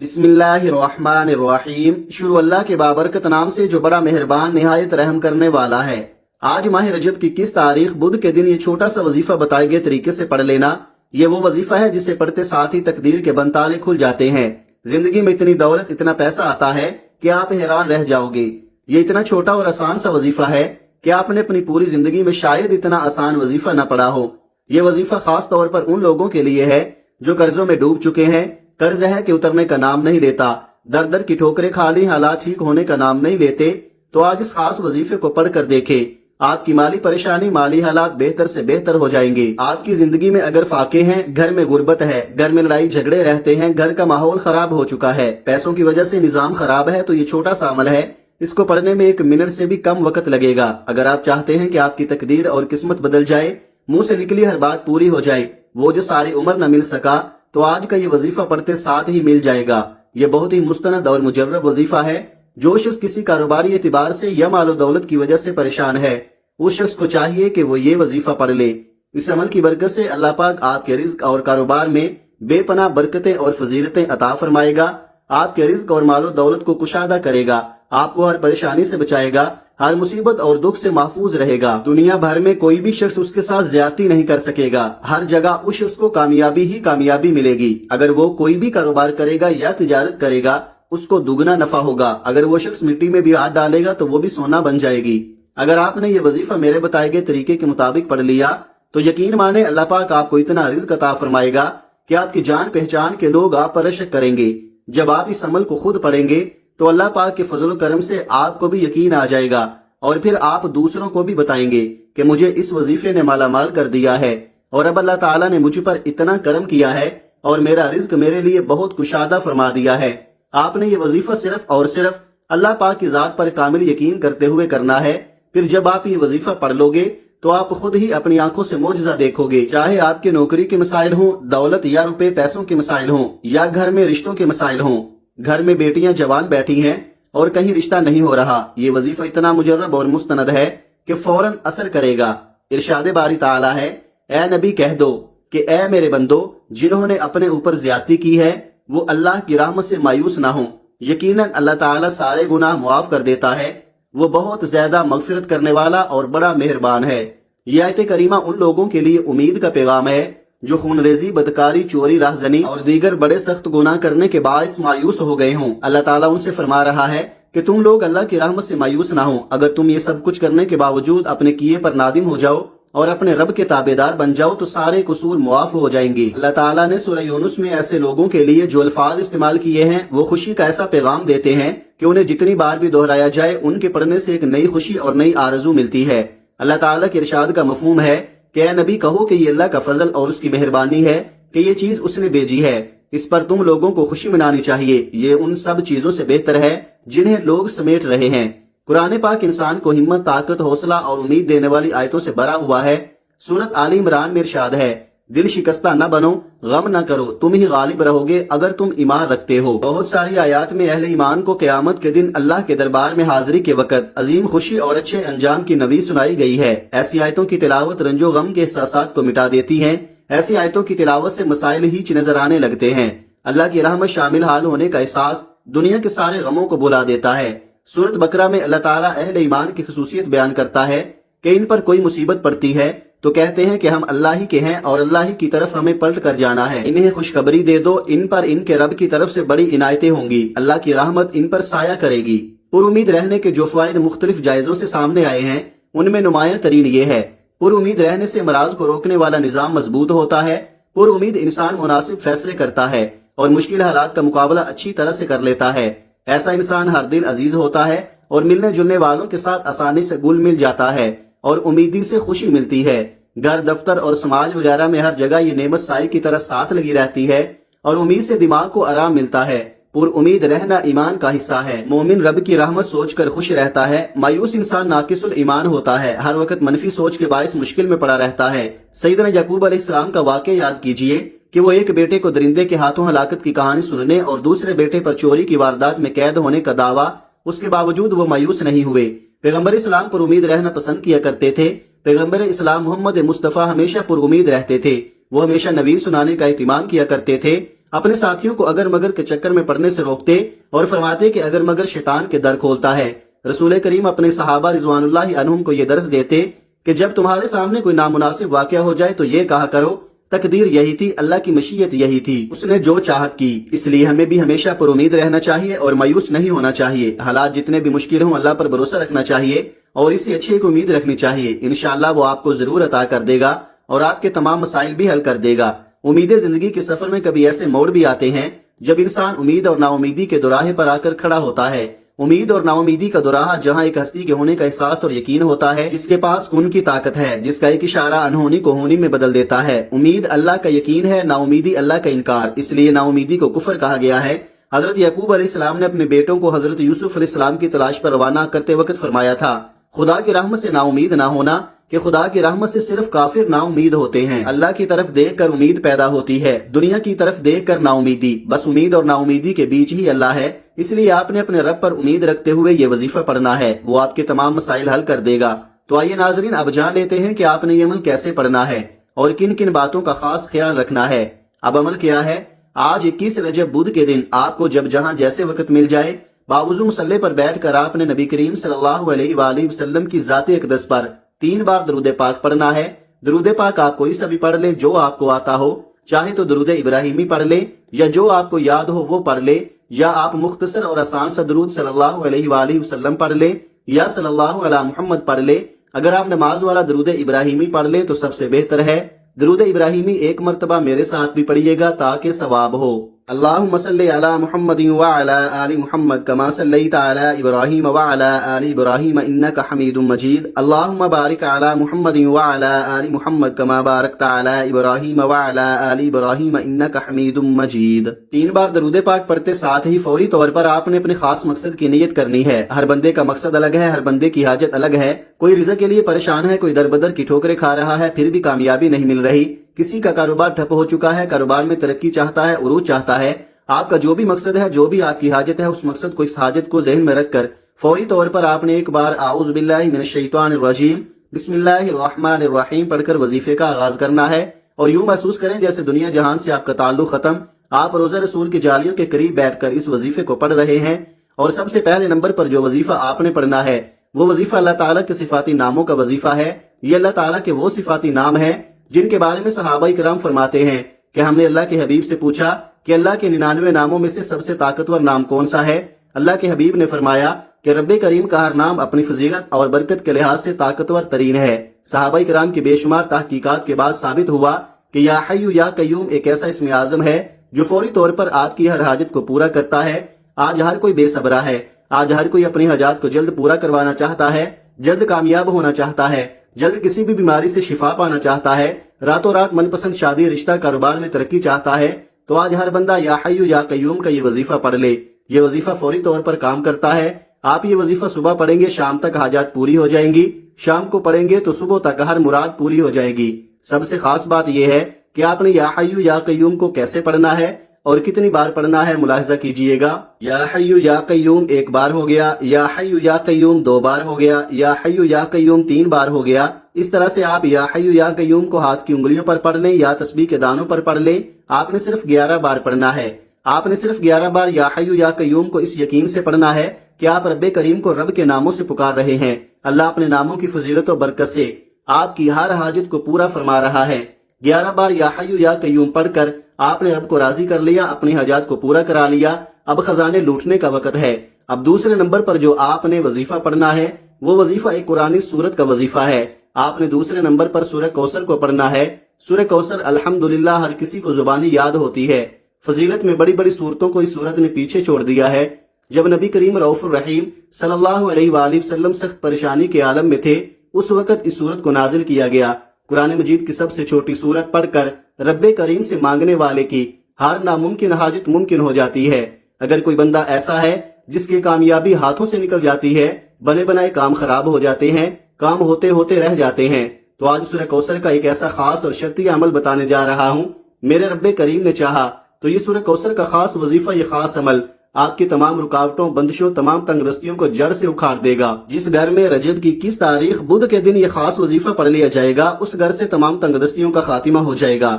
بسم اللہ الرحمن الرحیم، شروع اللہ کے بابرکت نام سے جو بڑا مہربان نہایت رحم کرنے والا ہے۔ آج ماہ رجب کی 21 تاریخ بدھ کے دن یہ چھوٹا سا وظیفہ بتائے گئے طریقے سے پڑھ لینا۔ یہ وہ وظیفہ ہے جسے پڑھتے ساتھ ہی تقدیر کے بنتالے کھل جاتے ہیں۔ زندگی میں اتنی دولت، اتنا پیسہ آتا ہے کہ آپ حیران رہ جاؤ گے۔ یہ اتنا چھوٹا اور آسان سا وظیفہ ہے کہ آپ نے اپنی پوری زندگی میں شاید اتنا آسان وظیفہ نہ پڑھا ہو۔ یہ وظیفہ خاص طور پر ان لوگوں کے لیے ہے جو قرضوں میں ڈوب چکے ہیں۔ قرض ہے کہ اترنے کا نام نہیں لیتا، در در کی ٹھوکریں کھا لی، حالات ٹھیک ہونے کا نام نہیں لیتے۔ تو آج اس خاص وظیفے کو پڑھ کر دیکھیں، آپ کی مالی پریشانی، مالی حالات بہتر سے بہتر ہو جائیں گے۔ آپ کی زندگی میں اگر فاقے ہیں، گھر میں غربت ہے، گھر میں لڑائی جھگڑے رہتے ہیں، گھر کا ماحول خراب ہو چکا ہے، پیسوں کی وجہ سے نظام خراب ہے، تو یہ چھوٹا سا عمل ہے، اس کو پڑھنے میں 1 منٹ سے بھی کم وقت لگے گا۔ اگر آپ چاہتے ہیں کہ آپ کی تقدیر اور قسمت بدل جائے، منہ سے نکلی ہر بات پوری ہو جائے، وہ جو ساری عمر نہ مل سکا، تو آج کا یہ وظیفہ پڑھتے ساتھ ہی مل جائے گا۔ یہ بہت ہی مستند اور مجرب وظیفہ ہے۔ جو شخص کسی کاروباری اعتبار سے یا مال و دولت کی وجہ سے پریشان ہے، اس شخص کو چاہیے کہ وہ یہ وظیفہ پڑھ لے۔ اس عمل کی برکت سے اللہ پاک آپ کے رزق اور کاروبار میں بے پناہ برکتیں اور فضیلتیں عطا فرمائے گا۔ آپ کے رزق اور مال و دولت کو کشادہ کرے گا، آپ کو ہر پریشانی سے بچائے گا، ہر مصیبت اور دکھ سے محفوظ رہے گا۔ دنیا بھر میں کوئی بھی شخص اس کے ساتھ زیادتی نہیں کر سکے گا، ہر جگہ اس شخص کو کامیابی ہی کامیابی ملے گی۔ اگر وہ کوئی بھی کاروبار کرے گا یا تجارت کرے گا، اس کو دگنا نفع ہوگا۔ اگر وہ شخص مٹی میں بھی ہاتھ ڈالے گا تو وہ بھی سونا بن جائے گی۔ اگر آپ نے یہ وظیفہ میرے بتائے گئے طریقے کے مطابق پڑھ لیا تو یقین مانے اللہ پاک آپ کو اتنا رزق عطا فرمائے گا کہ آپ کی جان پہچان کے لوگ آپ پر رشک کریں گے۔ جب آپ اس عمل کو خود پڑھیں گے تو اللہ پاک کے فضل و کرم سے آپ کو بھی یقین آ جائے گا، اور پھر آپ دوسروں کو بھی بتائیں گے کہ مجھے اس وظیفے نے مالا مال کر دیا ہے، اور اب اللہ تعالیٰ نے مجھ پر اتنا کرم کیا ہے اور میرا رزق میرے لیے بہت کشادہ فرما دیا ہے۔ آپ نے یہ وظیفہ صرف اور صرف اللہ پاک کی ذات پر کامل یقین کرتے ہوئے کرنا ہے۔ پھر جب آپ یہ وظیفہ پڑھ لو گے تو آپ خود ہی اپنی آنکھوں سے معجزہ دیکھو گے۔ چاہے آپ کے نوکری کے مسائل ہوں، دولت یا روپے پیسوں کے مسائل ہوں، یا گھر میں رشتوں کے مسائل ہوں، گھر میں بیٹیاں جوان بیٹھی ہیں اور کہیں رشتہ نہیں ہو رہا، یہ وظیفہ اتنا مجرب اور مستند ہے کہ فوراً اثر کرے گا۔ ارشاد باری تعالیٰ ہے، اے نبی کہہ دو کہ اے میرے بندو، جنہوں نے اپنے اوپر زیادتی کی ہے وہ اللہ کی رحمت سے مایوس نہ ہوں، یقیناً اللہ تعالیٰ سارے گناہ معاف کر دیتا ہے، وہ بہت زیادہ مغفرت کرنے والا اور بڑا مہربان ہے۔ یہ آیت کریمہ ان لوگوں کے لیے امید کا پیغام ہے جو خون ریزی، بدکاری، چوری، راہزنی اور دیگر بڑے سخت گناہ کرنے کے باعث مایوس ہو گئے ہوں۔ اللہ تعالیٰ ان سے فرما رہا ہے کہ تم لوگ اللہ کی رحمت سے مایوس نہ ہوں۔ اگر تم یہ سب کچھ کرنے کے باوجود اپنے کیے پر نادم ہو جاؤ اور اپنے رب کے تابعدار بن جاؤ تو سارے قصور معاف ہو جائیں گے۔ اللہ تعالیٰ نے سورہ یونس میں ایسے لوگوں کے لیے جو الفاظ استعمال کیے ہیں وہ خوشی کا ایسا پیغام دیتے ہیں کہ انہیں جتنی بار بھی دہرایا جائے ان کے پڑھنے سے ایک نئی خوشی اور نئی آرزو ملتی ہے۔ اللہ تعالیٰ کے ارشاد کا مفہوم ہے کہ اے نبی کہو کہ یہ اللہ کا فضل اور اس کی مہربانی ہے کہ یہ چیز اس نے بھیجی ہے، اس پر تم لوگوں کو خوشی منانی چاہیے، یہ ان سب چیزوں سے بہتر ہے جنہیں لوگ سمیٹ رہے ہیں۔ قرآن پاک انسان کو ہمت، طاقت، حوصلہ اور امید دینے والی آیتوں سے بھرا ہوا ہے۔ سورۃ آل عمران میں ارشاد ہے، دل شکستہ نہ بنو، غم نہ کرو، تم ہی غالب رہو گے اگر تم ایمان رکھتے ہو۔ بہت ساری آیات میں اہل ایمان کو قیامت کے دن اللہ کے دربار میں حاضری کے وقت عظیم خوشی اور اچھے انجام کی نوید سنائی گئی ہے۔ ایسی آیتوں کی تلاوت رنج و غم کے احساسات کو مٹا دیتی ہیں۔ ایسی آیتوں کی تلاوت سے مسائل ہی نظر آنے لگتے ہیں۔ اللہ کی رحمت شامل حال ہونے کا احساس دنیا کے سارے غموں کو بھلا دیتا ہے۔ سورۃ بقرہ میں اللہ تعالیٰ اہل ایمان کی خصوصیت بیان کرتا ہے کہ ان پر کوئی مصیبت پڑتی ہے تو کہتے ہیں کہ ہم اللہ ہی کے ہیں اور اللہ ہی کی طرف ہمیں پلٹ کر جانا ہے، انہیں خوشخبری دے دو، ان پر ان کے رب کی طرف سے بڑی عنایتیں ہوں گی، اللہ کی رحمت ان پر سایہ کرے گی۔ پر امید رہنے کے جو فوائد مختلف جائزوں سے سامنے آئے ہیں ان میں نمایاں ترین یہ ہے، پر امید رہنے سے امراض کو روکنے والا نظام مضبوط ہوتا ہے۔ پر امید انسان مناسب فیصلے کرتا ہے اور مشکل حالات کا مقابلہ اچھی طرح سے کر لیتا ہے۔ ایسا انسان ہر دل عزیز ہوتا ہے اور ملنے جلنے والوں کے ساتھ آسانی سے گل مل جاتا ہے اور امیدی سے خوشی ملتی ہے۔ گھر، دفتر اور سماج وغیرہ میں ہر جگہ یہ نعمت سائے کی طرح ساتھ لگی رہتی ہے اور امید سے دماغ کو آرام ملتا ہے۔ پر امید رہنا ایمان کا حصہ ہے۔ مومن رب کی رحمت سوچ کر خوش رہتا ہے، مایوس انسان ناقص الایمان ہوتا ہے، ہر وقت منفی سوچ کے باعث مشکل میں پڑا رہتا ہے۔ سیدنا یعقوب علیہ السلام کا واقعہ یاد کیجئے کہ وہ ایک بیٹے کو درندے کے ہاتھوں ہلاکت کی کہانی سننے اور دوسرے بیٹے پر چوری کی واردات میں قید ہونے کا دعویٰ، اس کے باوجود وہ مایوس نہیں ہوئے۔ پیغمبر اسلام پر امید رہنا پسند کیا کرتے تھے۔ پیغمبر اسلام محمد مصطفیٰ ہمیشہ پر امید رہتے تھے، وہ ہمیشہ نوید سنانے کا اہتمام کیا کرتے تھے اپنے ساتھیوں کو اگر مگر کے چکر میں پڑنے سے روکتے اور فرماتے کہ اگر مگر شیطان کے در کھولتا ہے۔ رسول کریم اپنے صحابہ رضوان اللہ عنہم کو یہ درس دیتے کہ جب تمہارے سامنے کوئی نامناسب واقعہ ہو جائے تو یہ کہا کرو تقدیر یہی تھی، اللہ کی مشیت یہی تھی، اس نے جو چاہت کی۔ اس لیے ہمیں بھی ہمیشہ پر امید رہنا چاہیے اور مایوس نہیں ہونا چاہیے۔ حالات جتنے بھی مشکل ہوں اللہ پر بھروسہ رکھنا چاہیے اور اس سے اچھی ایک امید رکھنی چاہیے۔ انشاءاللہ وہ آپ کو ضرور عطا کر دے گا اور آپ کے تمام مسائل بھی حل کر دے گا۔ امید زندگی کے سفر میں کبھی ایسے موڑ بھی آتے ہیں جب انسان امید اور نا امیدی کے دوراہے پر آ کر کھڑا ہوتا ہے۔ امید اور نا امیدی کا دوراہا جہاں ایک ہستی کے ہونے کا احساس اور یقین ہوتا ہے، جس کے پاس ان کی طاقت ہے، جس کا ایک اشارہ انہونی کو ہونی میں بدل دیتا ہے۔ امید اللہ کا یقین ہے، نا امیدی اللہ کا انکار، اس لیے نا امیدی کو کفر کہا گیا ہے۔ حضرت یعقوب علیہ السلام نے اپنے بیٹوں کو حضرت یوسف علیہ السلام کی تلاش پر روانہ کرتے وقت فرمایا تھا، خدا کی رحمت سے نا امید نہ ہونا، کہ خدا کی رحمت سے صرف کافر نا امید ہوتے ہیں۔ اللہ کی طرف دیکھ کر امید پیدا ہوتی ہے، دنیا کی طرف دیکھ کر نا امیدی۔ بس امید اور نا امیدی کے بیچ ہی اللہ ہے، اس لیے آپ نے اپنے رب پر امید رکھتے ہوئے یہ وظیفہ پڑھنا ہے، وہ آپ کے تمام مسائل حل کر دے گا۔ تو آئیے ناظرین اب جان لیتے ہیں کہ آپ نے یہ عمل کیسے پڑھنا ہے اور کن کن باتوں کا خاص خیال رکھنا ہے۔ اب عمل کیا ہے؟ آج 21 رجب بدھ کے دن آپ کو جب جہاں جیسے وقت مل جائے باوضو مصلے پر بیٹھ کر آپ نے نبی کریم صلی اللہ علیہ وآلہ وسلم کی ذات اقدس پر 3 بار درود پاک پڑھنا ہے۔ درود پاک آپ کوئی سا بھی پڑھ لیں جو آپ کو آتا ہو، چاہے تو درود ابراہیمی پڑھ لیں یا جو آپ کو یاد ہو وہ پڑھ لیں، یا آپ مختصر اور آسان سا درود صلی اللہ علیہ وآلہ وسلم پڑھ لیں یا صلی اللہ علی محمد پڑھ لیں۔ اگر آپ نماز والا درود ابراہیمی پڑھ لیں تو سب سے بہتر ہے۔ درود ابراہیمی 1 مرتبہ میرے ساتھ بھی پڑھیے گا تاکہ ثواب ہو۔ اللہم صلی علی محمد وعلی آل محمد کما صلیت علی ابراہیم وعلی آل ابراہیم انک حمید مجید۔ اللہم بارک علی محمد وعلی آل محمد کما بارکت علی ابراہیم وعلی آل ابراہیم انک حمید مجید۔ 3 بار درود پاک پڑھتے ساتھ ہی فوری طور پر آپ نے اپنے خاص مقصد کی نیت کرنی ہے۔ ہر بندے کا مقصد الگ ہے، ہر بندے کی حاجت الگ ہے۔ کوئی رزق کے لیے پریشان ہے، کوئی در بدر کی ٹھوکریں کھا رہا ہے پھر بھی کامیابی نہیں مل رہی، کسی کا کاروبار ٹھپ ہو چکا ہے، کاروبار میں ترقی چاہتا ہے، عروج چاہتا ہے۔ آپ کا جو بھی مقصد ہے، جو بھی آپ کی حاجت ہے، اس مقصد کو اس حاجت کو ذہن میں رکھ کر فوری طور پر آپ نے ایک بار اعوذ باللہ من الشیطان الرجیم بسم اللہ الرحمن الرحیم پڑھ کر وظیفے کا آغاز کرنا ہے، اور یوں محسوس کریں جیسے دنیا جہان سے آپ کا تعلق ختم، آپ روزہ رسول کی جالیوں کے قریب بیٹھ کر اس وظیفے کو پڑھ رہے ہیں۔ اور سب سے پہلے نمبر پر جو وظیفہ آپ نے پڑھنا ہے وہ وظیفہ اللہ تعالیٰ کے صفاتی ناموں کا وظیفہ ہے۔ یہ اللہ تعالیٰ کے وہ صفاتی نام ہیں جن کے بارے میں صحابہ کرام فرماتے ہیں کہ ہم نے اللہ کے حبیب سے پوچھا کہ اللہ کے 99 ناموں میں سے سب سے طاقتور نام کون سا ہے؟ اللہ کے حبیب نے فرمایا کہ رب کریم کا ہر نام اپنی فضیلت اور برکت کے لحاظ سے طاقتور ترین ہے۔ صحابہ کرام کی بے شمار تحقیقات کے بعد ثابت ہوا کہ یا حی یا قیوم ایک ایسا اسم اعظم ہے جو فوری طور پر آپ کی ہر حاجت کو پورا کرتا ہے۔ آج ہر کوئی بے صبرا ہے، آج ہر کوئی اپنی حاجات کو جلد پورا کروانا چاہتا ہے، جلد کامیاب ہونا چاہتا ہے، جلد کسی بھی بیماری سے شفا پانا چاہتا ہے، راتوں رات من پسند شادی رشتہ کاروبار میں ترقی چاہتا ہے۔ تو آج ہر بندہ یا حی یا قیوم کا یہ وظیفہ پڑھ لے۔ یہ وظیفہ فوری طور پر کام کرتا ہے۔ آپ یہ وظیفہ صبح پڑھیں گے، شام تک حاجات پوری ہو جائیں گی، شام کو پڑھیں گے تو صبح تک ہر مراد پوری ہو جائے گی۔ سب سے خاص بات یہ ہے کہ آپ نے یا حی یا قیوم کو کیسے پڑھنا ہے اور کتنی بار پڑھنا ہے، ملاحظہ کیجئے گا۔ یا حی یا قیوم 1 بار ہو گیا، یا حی یا قیوم 2 بار ہو گیا، یا حی یا قیوم 3 بار ہو گیا۔ اس طرح سے آپ یا حی یا قیوم کو ہاتھ کی انگلیوں پر پڑھ لیں یا تسبیح کے دانوں پر پڑھ لیں۔ آپ نے صرف 11 بار پڑھنا ہے۔ آپ نے صرف 11 بار یا حی یا قیوم کو اس یقین سے پڑھنا ہے کہ آپ رب کریم کو رب کے ناموں سے پکار رہے ہیں۔ اللہ اپنے ناموں کی فضیلت و برکت سے آپ کی ہر حاجت کو پورا فرما رہا ہے۔ 11 بار یا حی یا قیوم پڑھ کر آپ نے رب کو راضی کر لیا، اپنی حاجات کو پورا کرا لیا۔ اب خزانے لوٹنے کا وقت ہے۔ اب دوسرے نمبر پر جو آپ نے وظیفہ پڑھنا ہے وہ وظیفہ ایک قرآنی سورت کا وظیفہ ہے۔ آپ نے دوسرے نمبر پر سورہ کوثر کو پڑھنا ہے۔ سورہ کوثر الحمدللہ ہر کسی کو زبانی یاد ہوتی ہے۔ فضیلت میں بڑی بڑی صورتوں کو اس صورت نے پیچھے چھوڑ دیا ہے۔ جب نبی کریم رؤوف الرحیم صلی اللہ علیہ وآلہ وسلم سخت پریشانی کے عالم میں تھے، اس وقت اس صورت کو نازل کیا گیا۔ قرآن مجید کی سب سے چھوٹی صورت پڑھ کر رب کریم سے مانگنے والے کی ہر ناممکن حاجت ممکن ہو جاتی ہے۔ اگر کوئی بندہ ایسا ہے جس کی کامیابی ہاتھوں سے نکل جاتی ہے، بنے بنائے کام خراب ہو جاتے ہیں، کام ہوتے ہوتے رہ جاتے ہیں، تو آج سورہ کوثر کا ایک ایسا خاص اور شرطی عمل بتانے جا رہا ہوں۔ میرے رب کریم نے چاہا تو یہ سورہ کوثر کا خاص وظیفہ، یہ خاص عمل آپ کی تمام رکاوٹوں، بندشوں، تمام تنگ دستیوں کو جڑ سے اکھاڑ دے گا۔ جس گھر میں رجب کی 21 تاریخ بدھ کے دن یہ خاص وظیفہ پڑھ لیا جائے گا، اس گھر سے تمام تنگ دستیوں کا خاتمہ ہو جائے گا۔